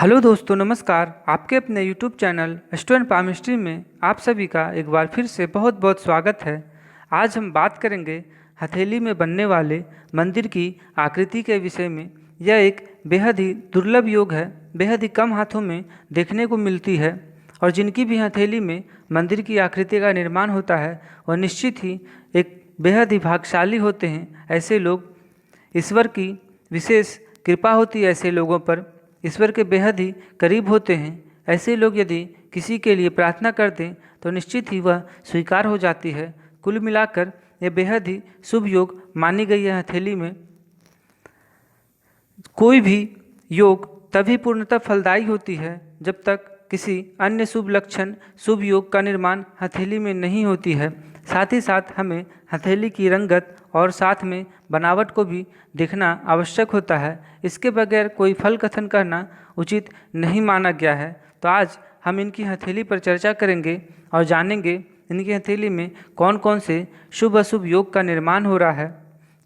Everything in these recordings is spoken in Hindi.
हेलो दोस्तों, नमस्कार। आपके अपने YouTube channel astro and palmistry में आप सभी का एक बार फिर से बहुत बहुत स्वागत है। आज हम बात करेंगे हथेली में बनने वाले मंदिर की आकृति के विषय में। यह एक बेहद ही दुर्लभ योग है, बेहद ही कम हाथों में देखने को मिलती है और जिनकी भी हथेली में मंदिर की आकृति का निर्माण होता है वह निश्चित ही एक बेहद ही भाग्यशाली होते हैं। ऐसे लोग, ईश्वर की विशेष कृपा होती है ऐसे लोगों पर, ईश्वर के बेहद ही करीब होते हैं। ऐसे लोग यदि किसी के लिए प्रार्थना करते हैं तो निश्चित ही वह स्वीकार हो जाती है। कुल मिलाकर यह बेहद ही शुभ योग मानी गई है। हथेली में कोई भी योग तभी पूर्णतः फलदायी होती है जब तक किसी अन्य शुभ लक्षण, शुभ योग का निर्माण हथेली में नहीं होती है। साथ ही साथ हमें हथेली की रंगत और साथ में बनावट को भी देखना आवश्यक होता है। इसके बगैर कोई फल कथन करना उचित नहीं माना गया है। तो आज हम इनकी हथेली पर चर्चा करेंगे और जानेंगे इनकी हथेली में कौन कौन से शुभ अशुभ योग का निर्माण हो रहा है।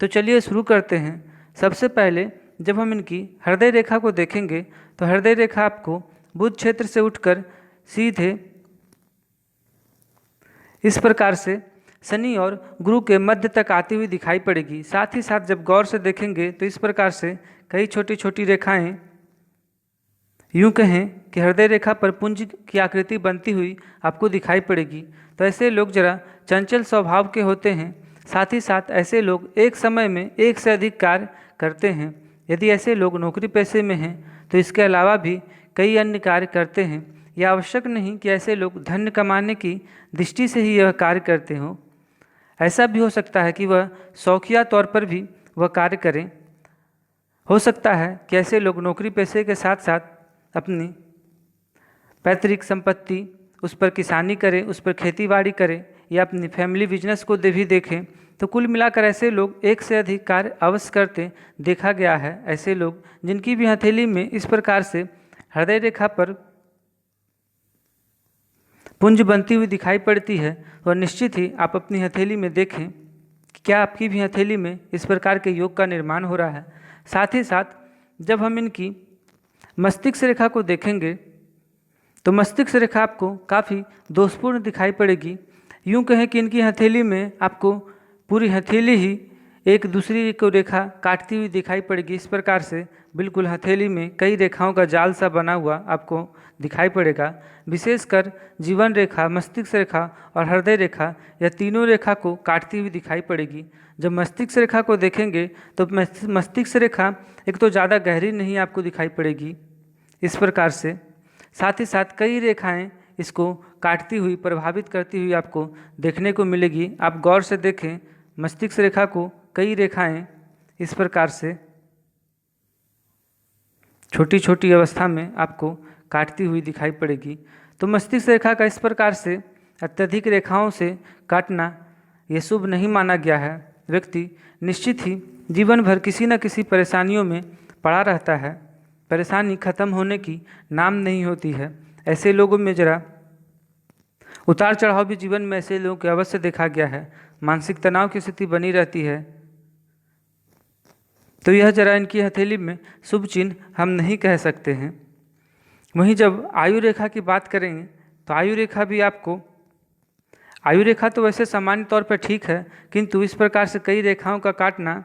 तो चलिए शुरू करते हैं। सबसे पहले जब हम इनकी हृदय रेखा को देखेंगे तो हृदय रेखा आपको बुध क्षेत्र से उठकर सीधे इस प्रकार से शनि और गुरु के मध्य तक आती हुई दिखाई पड़ेगी। साथ ही साथ जब गौर से देखेंगे तो इस प्रकार से कई छोटी छोटी रेखाएं, यूं कहें कि हृदय रेखा पर पुंज की आकृति बनती हुई आपको दिखाई पड़ेगी। तो ऐसे लोग जरा चंचल स्वभाव के होते हैं। साथ ही साथ ऐसे लोग एक समय में एक से अधिक कार्य करते हैं। यदि ऐसे लोग नौकरी पेशे में हैं तो इसके अलावा भी कई अन्य कार्य करते हैं। यह आवश्यक नहीं कि ऐसे लोग धन कमाने की दृष्टि से ही यह कार्य करते हों। ऐसा भी हो सकता है कि वह शौकिया तौर पर भी वह कार्य करें। हो सकता है कि ऐसे लोग नौकरी पेशे के साथ साथ अपनी पैतृक संपत्ति, उस पर किसानी करें, उस पर खेतीबाड़ी करें या अपनी फैमिली बिजनेस को भी देखें। तो कुल मिलाकर ऐसे लोग एक से अधिक कार्य अवश्य करते देखा गया है। ऐसे लोग जिनकी भी हथेली में इस प्रकार से हृदय रेखा पर पुंज बनती हुई दिखाई पड़ती है और निश्चित ही आप अपनी हथेली में देखें कि क्या आपकी भी हथेली में इस प्रकार के योग का निर्माण हो रहा है। साथ ही साथ जब हम इनकी मस्तिष्क रेखा को देखेंगे तो मस्तिष्क रेखा आपको काफ़ी दोषपूर्ण दिखाई पड़ेगी। यूं कहें कि इनकी हथेली में आपको पूरी हथेली ही एक दूसरी को रेखा काटती हुई दिखाई पड़ेगी। इस प्रकार से बिल्कुल हथेली में कई रेखाओं का जाल सा बना हुआ आपको दिखाई पड़ेगा। विशेषकर जीवन रेखा, मस्तिष्क रेखा और हृदय रेखा, यह तीनों रेखा को काटती हुई दिखाई पड़ेगी। जब मस्तिष्क रेखा को देखेंगे तो मस्तिष्क रेखा एक तो ज़्यादा गहरी नहीं आपको दिखाई पड़ेगी इस प्रकार से। साथ ही साथ कई रेखाएं इसको काटती हुई, प्रभावित करती हुई आपको देखने को मिलेगी। आप गौर से देखें, मस्तिष्क रेखा को कई रेखाएं इस प्रकार से छोटी छोटी अवस्था में आपको काटती हुई दिखाई पड़ेगी। तो मस्तिष्क रेखा का इस प्रकार से अत्यधिक रेखाओं से काटना ये शुभ नहीं माना गया है। व्यक्ति निश्चित ही जीवन भर किसी न किसी परेशानियों में पड़ा रहता है। परेशानी खत्म होने की नाम नहीं होती है। ऐसे लोगों में जरा उतार चढ़ाव भी जीवन में ऐसे लोगों के अवश्य देखा गया है। मानसिक तनाव की स्थिति बनी रहती है। तो यह जरा इनकी हथेली में शुभ चिन्ह हम नहीं कह सकते हैं। वहीं जब आयु रेखा की बात करेंगे तो आयु रेखा भी आपको, आयु रेखा तो वैसे सामान्य तौर पर ठीक है, किंतु इस प्रकार से कई रेखाओं का काटना,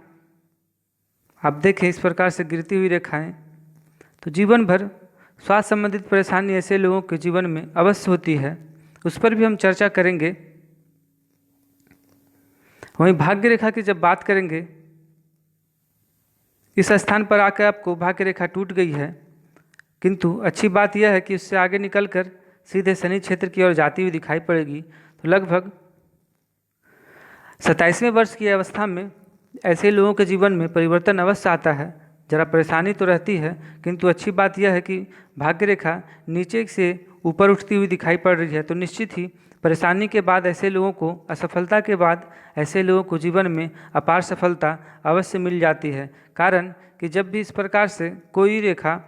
आप देखें इस प्रकार से गिरती हुई रेखाएं, तो जीवन भर स्वास्थ्य संबंधित परेशानी ऐसे लोगों के जीवन में अवश्य होती है। उस पर भी हम चर्चा करेंगे। वहीं भाग्य रेखा की जब बात करेंगे, इस स्थान पर आकर आपको भाग्य रेखा टूट गई है, किंतु अच्छी बात यह है कि उससे आगे निकलकर सीधे शनि क्षेत्र की ओर जाती हुई दिखाई पड़ेगी। तो लगभग 27वें वर्ष की अवस्था में ऐसे लोगों के जीवन में परिवर्तन अवश्य आता है। जरा परेशानी तो रहती है, किंतु अच्छी बात यह है कि भाग्य रेखा नीचे से ऊपर उठती हुई दिखाई पड़ रही है। तो निश्चित ही परेशानी के बाद ऐसे लोगों को, असफलता के बाद ऐसे लोगों को जीवन में अपार सफलता अवश्य मिल जाती है। कारण कि जब भी इस प्रकार से कोई रेखा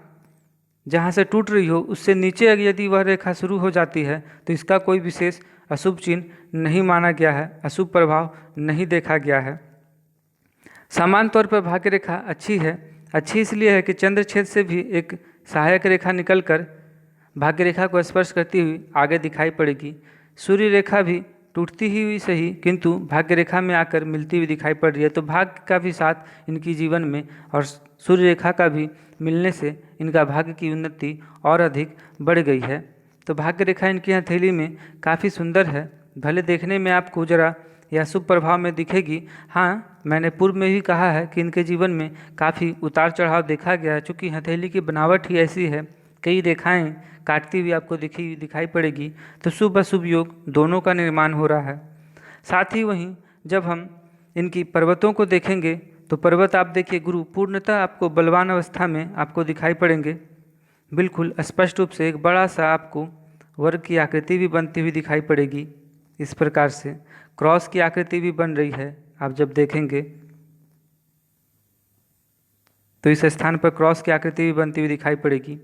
जहाँ से टूट रही हो उससे नीचे यदि वह रेखा शुरू हो जाती है तो इसका कोई विशेष अशुभ चिन्ह नहीं माना गया है, अशुभ प्रभाव नहीं देखा गया है। सामान्य तौर पर भाग्य रेखा अच्छी है। अच्छी इसलिए है कि चंद्र छेद से भी एक सहायक रेखा निकलकर भाग्य रेखा को स्पर्श करती हुई आगे दिखाई पड़ेगी। सूर्य रेखा भी टूटती ही हुई सही किंतु भाग्य रेखा में आकर मिलती हुई दिखाई पड़ रही है। तो भाग्य का भी साथ इनकी जीवन में और सूर्य रेखा का भी मिलने से इनका भाग्य की उन्नति और अधिक बढ़ गई है। तो भाग्य रेखा इनकी हथेली में काफ़ी सुंदर है। भले देखने में आपको जरा यह शुभ प्रभाव में दिखेगी। हाँ, मैंने पूर्व में भी कहा है कि इनके जीवन में काफ़ी उतार चढ़ाव देखा गया है। चूँकि हथेली की बनावट ही ऐसी है, कई रेखाएं काटती हुई आपको दिखाई पड़ेगी। तो शुभ अशुभ योग दोनों का निर्माण हो रहा है। साथ ही वहीं जब हम इनकी पर्वतों को देखेंगे तो पर्वत आप देखिए गुरु पूर्णतः आपको बलवान अवस्था में आपको दिखाई पड़ेंगे। बिल्कुल स्पष्ट रूप से एक बड़ा सा आपको वर्ग की आकृति भी बनती हुई दिखाई पड़ेगी। इस प्रकार से क्रॉस की आकृति भी बन रही है। आप जब देखेंगे तो इस स्थान पर क्रॉस की आकृति भी बनती हुई दिखाई पड़ेगी।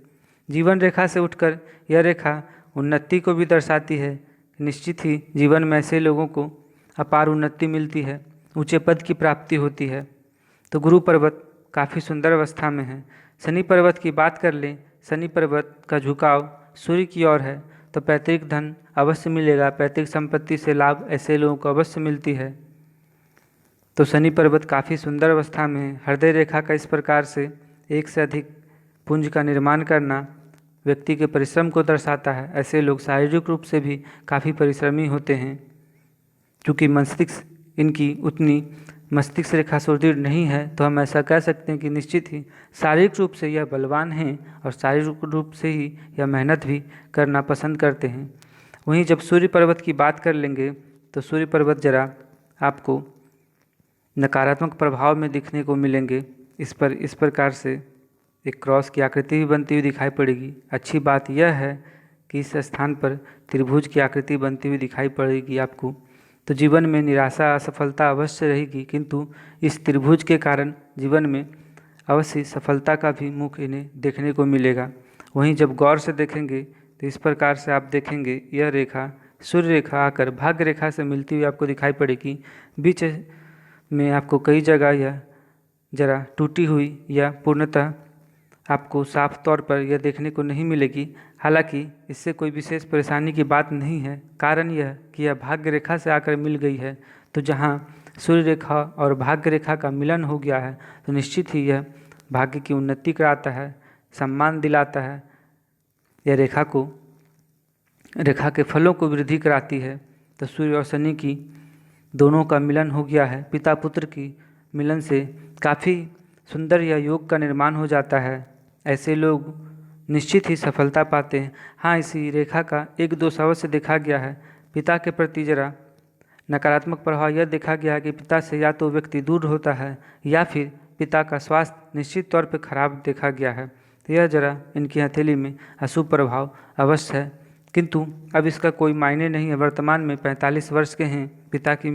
जीवन रेखा से उठकर यह रेखा उन्नति को भी दर्शाती है। निश्चित ही जीवन में ऐसे लोगों को अपार उन्नति मिलती है, ऊंचे पद की प्राप्ति होती है। तो गुरु पर्वत काफ़ी सुंदर अवस्था में है। शनि पर्वत की बात कर लें, शनि पर्वत का झुकाव सूर्य की ओर है तो पैतृक धन अवश्य मिलेगा, पैतृक संपत्ति से लाभ ऐसे लोगों को अवश्य मिलती है। तो शनि पर्वत काफ़ी सुंदर अवस्था में है। हृदय रेखा का इस प्रकार से एक से अधिक पुंज का निर्माण करना व्यक्ति के परिश्रम को दर्शाता है। ऐसे लोग शारीरिक रूप से भी काफ़ी परिश्रमी होते हैं। क्योंकि मस्तिष्क इनकी उतनी मस्तिष्क रेखा सुदृढ़ नहीं है तो हम ऐसा कह सकते हैं कि निश्चित ही शारीरिक रूप से यह बलवान हैं और शारीरिक रूप से ही यह मेहनत भी करना पसंद करते हैं। वहीं जब सूर्य पर्वत की बात कर लेंगे तो सूर्य पर्वत जरा आपको नकारात्मक प्रभाव में दिखने को मिलेंगे। इस प्रकार से एक क्रॉस की आकृति भी बनती हुई दिखाई पड़ेगी। अच्छी बात यह है कि इस स्थान पर त्रिभुज की आकृति बनती हुई दिखाई पड़ेगी आपको। तो जीवन में निराशा असफलता अवश्य रहेगी किंतु इस त्रिभुज के कारण जीवन में अवश्य सफलता का भी मुख इन्हें देखने को मिलेगा। वहीं जब गौर से देखेंगे तो इस प्रकार से आप देखेंगे यह रेखा सूर्य रेखा आकर भाग्य रेखा से मिलती हुई आपको दिखाई पड़ेगी। बीच में आपको कई जगह यह जरा टूटी हुई या पूर्णतः आपको साफ तौर पर यह देखने को नहीं मिलेगी। हालांकि इससे कोई विशेष परेशानी की बात नहीं है। कारण यह कि यह भाग्य रेखा से आकर मिल गई है। तो जहाँ सूर्य रेखा और भाग्य रेखा का मिलन हो गया है तो निश्चित ही यह भाग्य की उन्नति कराता है, सम्मान दिलाता है। यह रेखा के फलों को वृद्धि कराती है। तो सूर्य और शनि की दोनों का मिलन हो गया है। पिता पुत्र की मिलन से काफ़ी सुंदर यह योग का निर्माण हो जाता है। ऐसे लोग निश्चित ही सफलता पाते हैं। हाँ, इसी रेखा का एक दोष अवश्य देखा गया है। पिता के प्रति जरा नकारात्मक प्रभाव यह देखा गया है कि पिता से या तो व्यक्ति दूर होता है या फिर पिता का स्वास्थ्य निश्चित तौर पर खराब देखा गया है। तो यह जरा इनकी हथेली में अशुभ प्रभाव अवश्य है किंतु अब इसका कोई मायने नहीं है। वर्तमान में 45 वर्ष के हैं, पिता की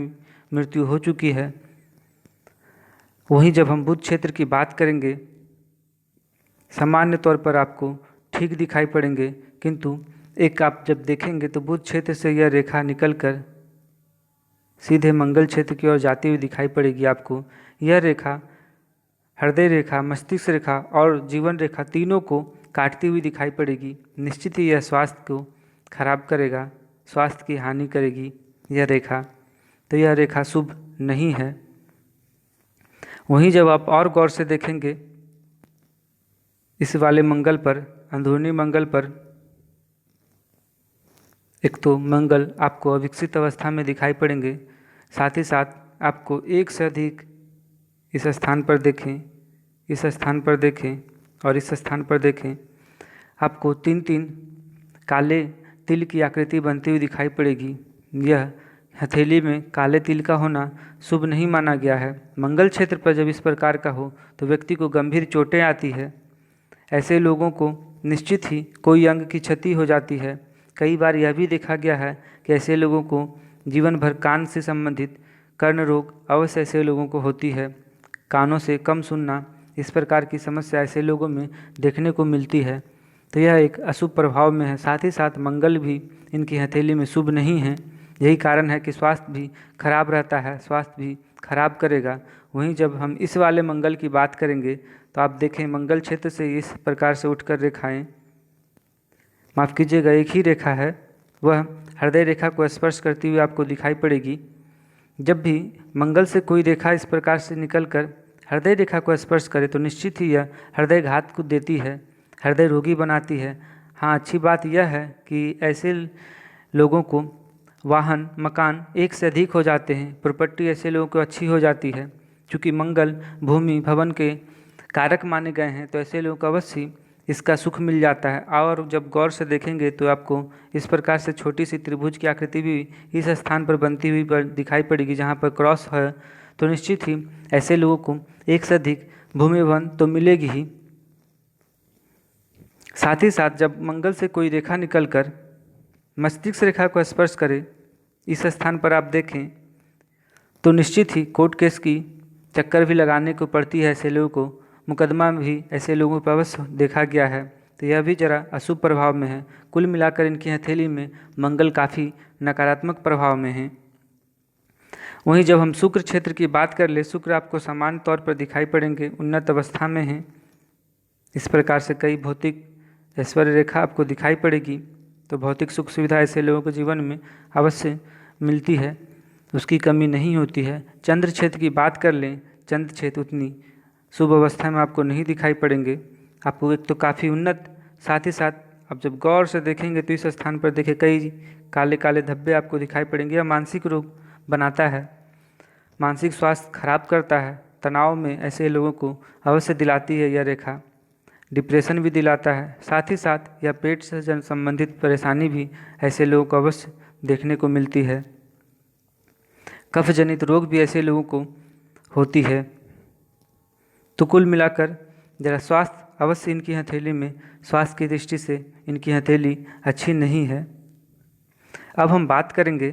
मृत्यु हो चुकी है। वहीं जब हम बुध क्षेत्र की बात करेंगे सामान्य तौर पर आपको ठीक दिखाई पड़ेंगे किंतु एक आप जब देखेंगे तो बुध क्षेत्र से यह रेखा निकलकर सीधे मंगल क्षेत्र की ओर जाती हुई दिखाई पड़ेगी आपको। यह रेखा हृदय रेखा, मस्तिष्क रेखा और जीवन रेखा तीनों को काटती हुई दिखाई पड़ेगी। निश्चित ही यह स्वास्थ्य को खराब करेगा, स्वास्थ्य की हानि करेगी यह रेखा। तो यह रेखा शुभ नहीं है। वहीं जब आप और गौर से देखेंगे इस वाले मंगल पर, अंदरूनी मंगल पर, एक तो मंगल आपको अविकसित अवस्था में दिखाई पड़ेंगे, साथ ही साथ आपको एक से अधिक इस स्थान पर देखें, इस स्थान पर देखें और इस स्थान पर देखें, आपको 3-3 काले तिल की आकृति बनती हुई दिखाई पड़ेगी। यह हथेली में काले तिल का होना शुभ नहीं माना गया है। मंगल क्षेत्र पर जब इस प्रकार का हो तो व्यक्ति को गंभीर चोटें आती है। ऐसे लोगों को निश्चित ही कोई अंग की क्षति हो जाती है। कई बार यह भी देखा गया है कि ऐसे लोगों को जीवन भर कान से संबंधित कर्ण रोग अवश्य ऐसे लोगों को होती है। कानों से कम सुनना, इस प्रकार की समस्या ऐसे लोगों में देखने को मिलती है। तो यह एक अशुभ प्रभाव में है। साथ ही साथ मंगल भी इनकी हथेली में शुभ नहीं है। यही कारण है कि स्वास्थ्य भी खराब रहता है, स्वास्थ्य भी खराब करेगा। वहीं जब हम इस वाले मंगल की बात करेंगे तो आप देखें मंगल क्षेत्र से इस प्रकार से उठकर रेखाएं, माफ़ कीजिएगा एक ही रेखा है, वह हृदय रेखा को स्पर्श करती हुई आपको दिखाई पड़ेगी। जब भी मंगल से कोई रेखा इस प्रकार से निकलकर हृदय रेखा को स्पर्श करे तो निश्चित ही यह हृदय घात को देती है, हृदय रोगी बनाती है। हाँ, अच्छी बात यह है कि ऐसे लोगों को वाहन मकान एक से अधिक हो जाते हैं, प्रॉपर्टी ऐसे लोगों को अच्छी हो जाती है। क्योंकि मंगल भूमि भवन के कारक माने गए हैं, तो ऐसे लोगों को अवश्य इसका सुख मिल जाता है। और जब गौर से देखेंगे तो आपको इस प्रकार से छोटी सी त्रिभुज की आकृति भी इस स्थान पर बनती हुई दिखाई पड़ेगी जहाँ पर क्रॉस है, तो निश्चित ही ऐसे लोगों को एक से अधिक भूमि भवन तो मिलेगी ही। साथ ही साथ जब मंगल से कोई रेखा निकलकर मस्तिष्क रेखा को स्पर्श करे, इस स्थान पर आप देखें तो निश्चित ही कोर्ट केस की चक्कर भी लगाने को पड़ती है ऐसे लोगों को, मुकदमा में भी ऐसे लोगों पर अवश्य देखा गया है। तो यह भी जरा अशुभ प्रभाव में है। कुल मिलाकर इनकी हथेली में मंगल काफ़ी नकारात्मक प्रभाव में है। वहीं जब हम शुक्र क्षेत्र की बात कर ले, शुक्र आपको सामान्य तौर पर दिखाई पड़ेंगे, उन्नत अवस्था में हैं। इस प्रकार से कई भौतिक ऐश्वर्य रेखा आपको दिखाई पड़ेगी। तो भौतिक सुख सुविधा ऐसे लोगों के जीवन में अवश्य मिलती है, उसकी कमी नहीं होती है। चंद्र क्षेत्र की बात कर लें, चंद्र क्षेत्र उतनी शुभ अवस्था में आपको नहीं दिखाई पड़ेंगे। आपको एक तो काफ़ी उन्नत, साथ ही साथ आप जब गौर से देखेंगे तो इस स्थान पर देखें कई काले काले धब्बे आपको दिखाई पड़ेंगे। यह मानसिक रोग बनाता है, मानसिक स्वास्थ्य खराब करता है, तनाव में ऐसे लोगों को अवश्य दिलाती है यह रेखा, डिप्रेशन भी दिलाता है। साथ ही साथ यह पेट से संबंधित परेशानी भी ऐसे लोगों को अवश्य देखने को मिलती है। कफ जनित रोग भी ऐसे लोगों को होती है। तो कुल मिलाकर जरा स्वास्थ्य अवश्य इनकी हथेली में, स्वास्थ्य की दृष्टि से इनकी हथेली अच्छी नहीं है। अब हम बात करेंगे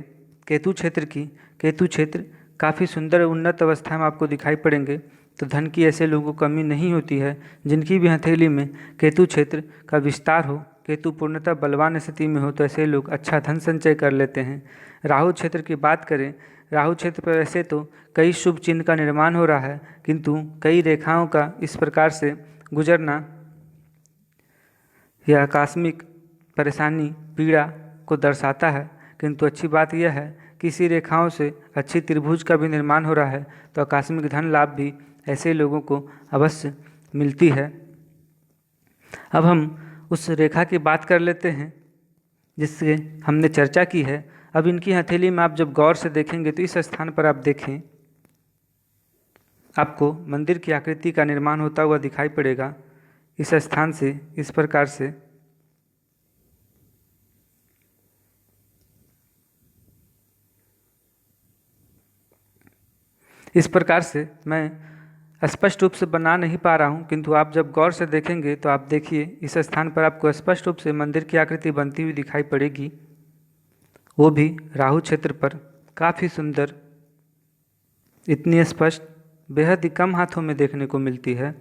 केतु क्षेत्र की। केतु क्षेत्र काफ़ी सुंदर उन्नत अवस्था में आपको दिखाई पड़ेंगे। तो धन की ऐसे लोगों को कमी नहीं होती है जिनकी भी हथेली में केतु क्षेत्र का विस्तार हो, केतु पूर्णतः बलवान स्थिति में हो, तो ऐसे लोग अच्छा धन संचय कर लेते हैं। राहु क्षेत्र की बात करें, राहु क्षेत्र पर ऐसे तो कई शुभ चिन्ह का निर्माण हो रहा है, किंतु कई रेखाओं का इस प्रकार से गुजरना यह आकस्मिक परेशानी पीड़ा को दर्शाता है। किंतु अच्छी बात यह है कि इसी रेखाओं से अच्छी त्रिभुज का भी निर्माण हो रहा है, तो आकस्मिक धन लाभ भी ऐसे लोगों को अवश्य मिलती है। अब हम उस रेखा की बात कर लेते हैं जिससे हमने चर्चा की है। अब इनकी हथेली में आप जब गौर से देखेंगे तो इस स्थान पर आप देखें, आपको मंदिर की आकृति का निर्माण होता हुआ दिखाई पड़ेगा। इस स्थान से इस प्रकार से मैं स्पष्ट रूप से बना नहीं पा रहा हूँ, किंतु आप जब गौर से देखेंगे तो आप देखिए इस स्थान पर आपको स्पष्ट रूप से मंदिर की आकृति बनती हुई दिखाई पड़ेगी, वो भी राहु क्षेत्र पर काफ़ी सुंदर, इतनी स्पष्ट, बेहद ही कम हाथों में देखने को मिलती है।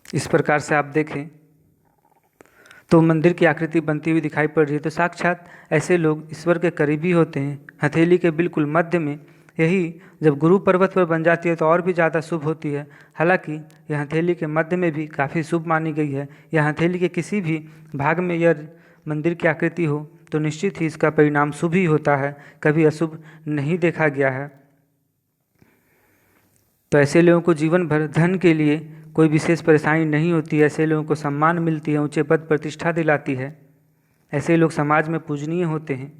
इस प्रकार से आप देखें तो मंदिर की आकृति बनती हुई दिखाई पड़ रही है। तो साक्षात ऐसे लोग ईश्वर के करीबी होते हैं। हथेली के बिल्कुल मध्य में, यही जब गुरु पर्वत पर बन जाती है तो और भी ज़्यादा शुभ होती है। हालांकि यह हथेली के मध्य में भी काफ़ी शुभ मानी गई है। यह हथेली के किसी भी भाग में यह मंदिर की आकृति हो तो निश्चित ही इसका परिणाम शुभ ही होता है, कभी अशुभ नहीं देखा गया है। तो ऐसे लोगों को जीवन भर धन के लिए कोई विशेष परेशानी नहीं होती है। ऐसे लोगों को सम्मान मिलती है, ऊंचे पद प्रतिष्ठा दिलाती है। ऐसे लोग समाज में पूजनीय होते हैं।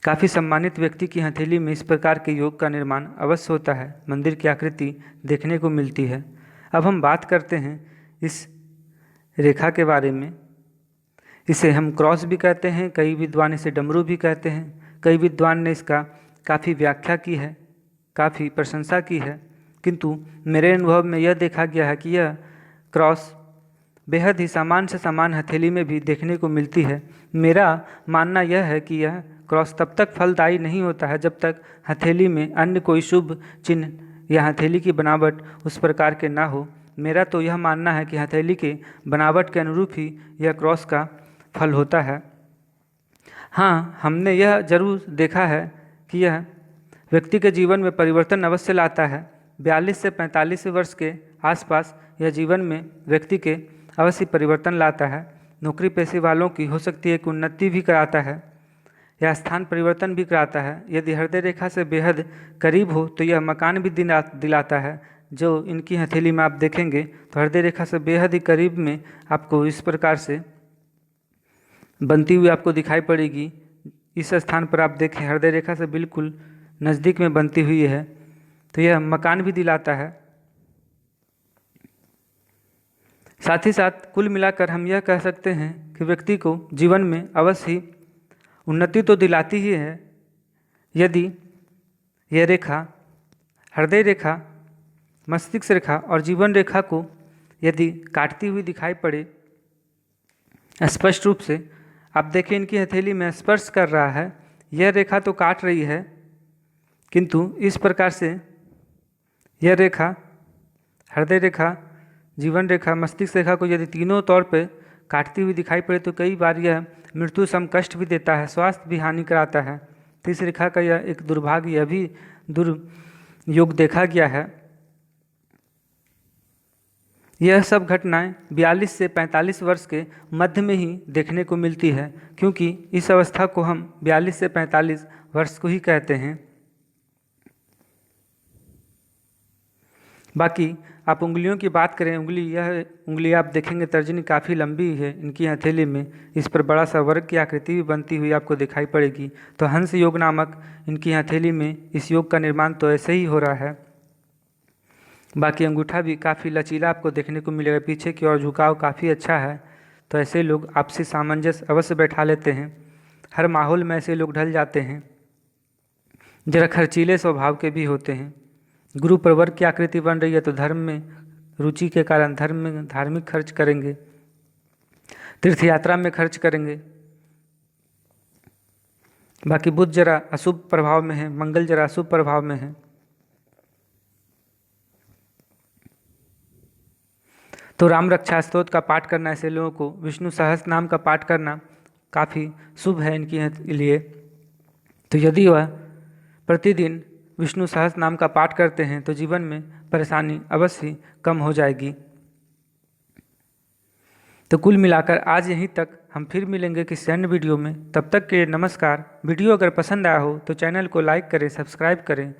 काफ़ी सम्मानित व्यक्ति की हथेली में इस प्रकार के योग का निर्माण अवश्य होता है, मंदिर की आकृति देखने को मिलती है। अब हम बात करते हैं इस रेखा के बारे में। इसे हम क्रॉस भी कहते हैं, कई विद्वान इसे डमरू भी कहते हैं। कई विद्वान ने इसका काफ़ी व्याख्या की है, काफ़ी प्रशंसा की है, किंतु मेरे अनुभव में यह देखा गया है कि यह क्रॉस बेहद ही सामान्य से सामान्य हथेली में भी देखने को मिलती है। मेरा मानना यह है कि यह क्रॉस तब तक फलदायी नहीं होता है जब तक हथेली में अन्य कोई शुभ चिन्ह या हथेली की बनावट उस प्रकार के ना हो। मेरा तो यह मानना है कि हथेली के बनावट के अनुरूप ही यह क्रॉस का फल होता है। हाँ, हमने यह जरूर देखा है कि यह व्यक्ति के जीवन में परिवर्तन अवश्य लाता है। 42 से 45 वर्ष के आसपास यह जीवन में व्यक्ति के अवश्य परिवर्तन लाता है। नौकरी पेशे वालों की हो सकती है कि उन्नति भी कराता है या स्थान परिवर्तन भी कराता है। यदि हृदय रेखा से बेहद करीब हो तो यह मकान भी दिलाता है। जो इनकी हथेली में आप देखेंगे तो हृदय रेखा से बेहद ही करीब में आपको इस प्रकार से बनती हुई आपको दिखाई पड़ेगी। इस स्थान पर आप देखें हृदय रेखा से बिल्कुल नज़दीक में बनती हुई है, तो यह मकान भी दिलाता है। साथ ही साथ कुल मिलाकर हम यह कह सकते हैं कि व्यक्ति को जीवन में अवश्य ही उन्नति तो दिलाती ही है। यदि यह रेखा हृदय रेखा, मस्तिष्क रेखा और जीवन रेखा को यदि काटती हुई दिखाई पड़े स्पष्ट रूप से, आप देखिए इनकी हथेली में स्पर्श कर रहा है, यह रेखा तो काट रही है, किंतु इस प्रकार से यह रेखा हृदय रेखा, जीवन रेखा, मस्तिष्क रेखा को यदि तीनों तौर पे काटती हुई दिखाई पड़े तो कई बार यह मृत्यु सम कष्ट भी देता है, स्वास्थ्य भी हानि कराता है। तो इस रेखा का यह एक दुर्भाग्य, यह भी दुर्योग देखा गया है। यह सब घटनाएं 42 से 45 वर्ष के मध्य में ही देखने को मिलती है, क्योंकि इस अवस्था को हम 42 से 45 वर्ष को ही कहते हैं। बाकी आप उंगलियों की बात करें, यह उंगली आप देखेंगे तर्जनी काफ़ी लंबी है इनकी हथेली में, इस पर बड़ा सा वर्ग की आकृति भी बनती हुई आपको दिखाई पड़ेगी। तो हंस योग नामक इनकी हथेली में इस योग का निर्माण तो ऐसे ही हो रहा है। बाकी अंगूठा भी काफ़ी लचीला आपको देखने को मिलेगा, पीछे की ओर झुकाव काफ़ी अच्छा है। तो ऐसे लोग आपसी सामंजस्य अवश्य बैठा लेते हैं, हर माहौल में ऐसे लोग ढल जाते हैं। जरा खर्चीले स्वभाव के भी होते हैं। गुरु पर वर्ग की आकृति बन रही है तो धर्म में रुचि के कारण धर्म में धार्मिक खर्च करेंगे, तीर्थ यात्रा में खर्च करेंगे। बाकी बुध जरा अशुभ प्रभाव में है, मंगल जरा अशुभ प्रभाव में है। तो राम रक्षा स्तोत्र का पाठ करना, ऐसे लोगों को विष्णु सहस्त्र नाम का पाठ करना काफ़ी शुभ है इनके लिए। तो यदि वह प्रतिदिन विष्णु सहस्त्र नाम का पाठ करते हैं तो जीवन में परेशानी अवश्य कम हो जाएगी। तो कुल मिलाकर आज यहीं तक, हम फिर मिलेंगे किसी अन्य वीडियो में। तब तक के नमस्कार। वीडियो अगर पसंद आया हो तो चैनल को लाइक करें, सब्सक्राइब करें।